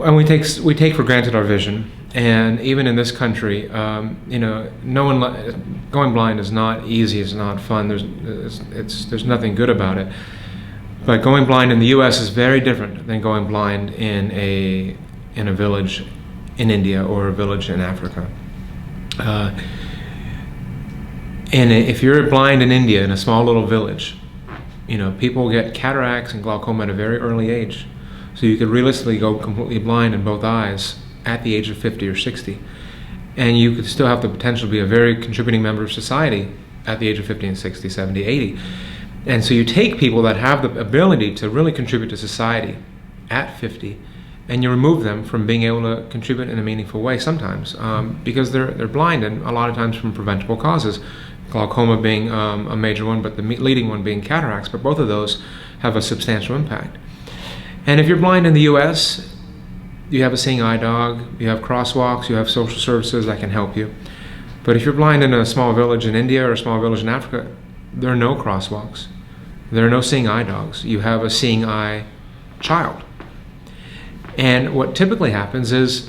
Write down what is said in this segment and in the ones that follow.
And we take for granted our vision, and even in this country, going blind is not easy. It's not fun. There's nothing good about it. But going blind in the U.S. is very different than going blind in a village in India or a village in Africa. And if you're blind in India in a small little village, people get cataracts and glaucoma at a very early age. So you could realistically go completely blind in both eyes at the age of 50 or 60. And you could still have the potential to be a very contributing member of society at the age of 50 and 60, 70, 80. And so you take people that have the ability to really contribute to society at 50, and you remove them from being able to contribute in a meaningful way sometimes, because they're blind, and a lot of times from preventable causes. Glaucoma being a major one, but the leading one being cataracts, but both of those have a substantial impact. And if you're blind in the US, you have a seeing eye dog, you have crosswalks, you have social services that can help you. But if you're blind in a small village in India or a small village in Africa, there are no crosswalks. There are no seeing eye dogs. You have a seeing eye child. And what typically happens is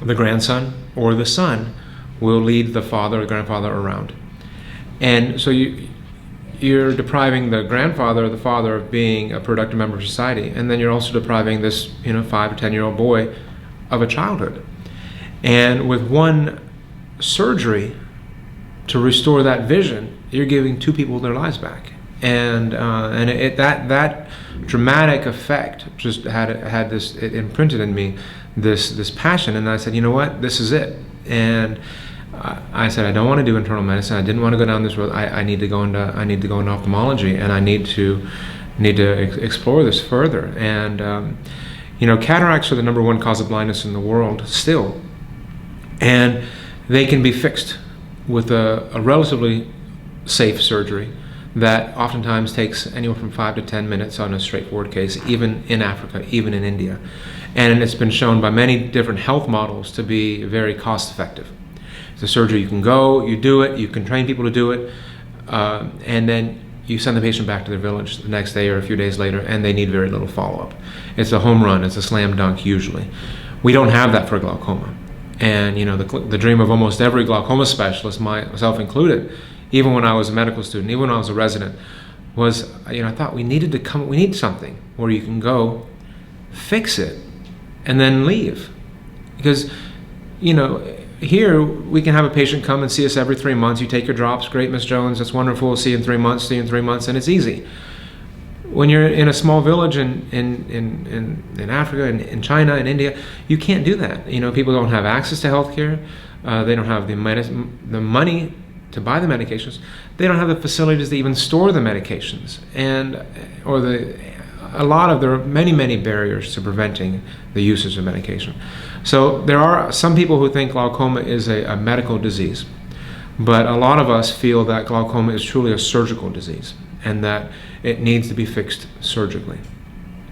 the grandson or the son will lead the father or grandfather around. And so you're depriving the grandfather or the father of being a productive member of society, and then you're also depriving this 5 or 10-year-old boy of a childhood. And with one surgery to restore that vision, you're giving two people their lives back. And that dramatic effect just had this, it imprinted in me this passion, and I said, you know what, this is it. And I said, I don't want to do internal medicine. I didn't want to go down this road. I need to go into ophthalmology, and I need to explore this further. And cataracts are the #1 cause of blindness in the world still, and they can be fixed with a relatively safe surgery that oftentimes takes anywhere from 5 to 10 minutes on a straightforward case, even in Africa, even in India. And it's been shown by many different health models to be very cost effective. It's a surgery you can go, you do it, you can train people to do it, and then you send the patient back to their village the next day or a few days later, and they need very little follow-up. It's a home run, it's a slam dunk usually. We don't have that for glaucoma. And the dream of almost every glaucoma specialist, myself included, even when I was a medical student, even when I was a resident, was, I thought we need something where you can go, fix it, and then leave. Because, here we can have a patient come and see us every 3 months. You take your drops, great, Miss Jones, that's wonderful, see you in 3 months, see you in 3 months, and it's easy. When you're in a small village in Africa, in China, in India, you can't do that. People don't have access to healthcare. They don't have the money to buy the medications. They don't have the facilities to even store the medications, there are many barriers to preventing the usage of medication. So there are some people who think glaucoma is a medical disease, but a lot of us feel that glaucoma is truly a surgical disease and that it needs to be fixed surgically.